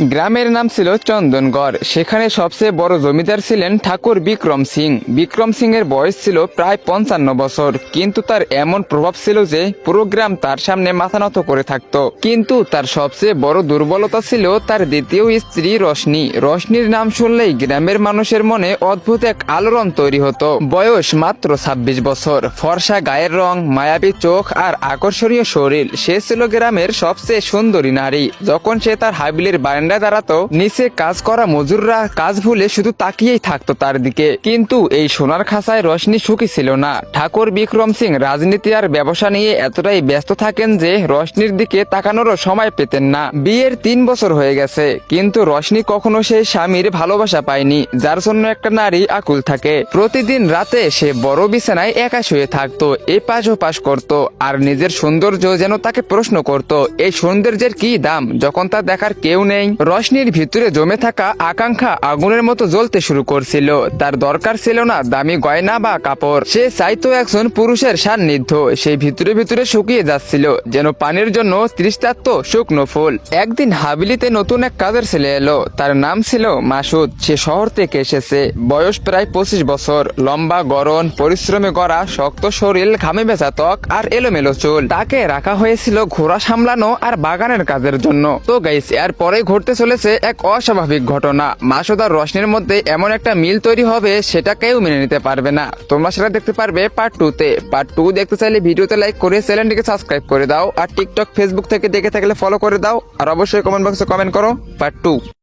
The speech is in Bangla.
গ্রামের নাম ছিল চন্দনগড়। সেখানে সবচেয়ে বড় জমিদার ছিলেন ঠাকুর বিক্রম সিং। বিক্রম সিং এর বয়স ছিল প্রায় 55 বছর, কিন্তু তার এমন প্রভাব ছিল যে পুরো গ্রাম তার সামনে মাথা নত করে থাকত। কিন্তু তার সবচেয়ে বড় দুর্বলতা ছিল তার দ্বিতীয় স্ত্রী রশনি। রশনির নাম শুনলেই গ্রামের মানুষের মনে অদ্ভুত এক আলোড়ন তৈরি হতো। বয়স মাত্র 26 বছর, ফর্সা গায়ের রং, মায়াবী চোখ আর আকর্ষণীয় শরীর। সে ছিল গ্রামের সবচেয়ে সুন্দরী নারী। যখন সে তার হাবিলের বারান্দায় দাঁড়াতো, নিচে কাজ করা মজুররা কাজ ভুলে শুধু তাকিয়েই থাকতো তার দিকে। কিন্তু এই সোনার খাঁচায় রশনি সুখী ছিল না। ঠাকুর বিক্রম সিং রাজনীতি আর ব্যবসা নিয়ে এতটাই ব্যস্ত থাকেন যে রশনির দিকে তাকানোরও সময় পেতেন না। বিয়ের 3 বছর হয়ে গেছে, কিন্তু রশনি কখনো সেই স্বামীর ভালোবাসা পায়নি যার জন্য একটা নারী আকুল থাকে। প্রতিদিন রাতে সে বড় বিছানায় একা শুয়ে থাকতো, এপাশ ওপাশ করতো আর নিজের সৌন্দর্য যেন তাকে প্রশ্ন করত, এই সৌন্দর্যের কি দাম যখন তা দেখার কেউ নেই। রশনির ভিতরে জমে থাকা আকাঙ্ক্ষা আগুনের মতো জ্বলতে শুরু করছিল। তার দরকার ছিল না দামি গয়না বা কাপড়, সে চাইতো একজন পুরুষের সান্নিধ্য। সেই ভিতরে ভিতরে শুকিয়ে যাচ্ছিল, যেন পানির জন্য তৃষ্ণার্ত শুকনো ফুল। একদিন হাবিলিতে নতুন এক কাজের ছেলে এলো। তার নাম ছিল মাসুদ। সে শহর থেকে এসেছে, বয়স প্রায় 25 বছর, লম্বা গড়ন, পরিশ্রমে গড়া শক্ত শরীর, ঘামে ভেজা ত্বক আর এলোমেলো চুল। তাকে রাখা হয়েছিল ঘোড়া সামলানো আর বাগানের কাজের জন্য। তো গাইস, এর পরে ঘটতে চলেছে এক অস্বাভাবিক ঘটনা। মাসুদ আর রশনির মধ্যে এমন একটা মিল তৈরি হবে সেটা কেউ মেনে নিতে পারবে না। তোমরা সেটা দেখতে পারবে পার্ট 2 তে। পার্ট 2 দেখতে চাইলে ভিডিওতে লাইক করে চ্যানেলটিকে সাবস্ক্রাইব করে দাও, আর টিকটক ফেসবুক থেকে দেখে থাকলে ফলো করে দাও, আর অবশ্যই কমেন্ট বক্সে কমেন্ট করো পার্ট 2।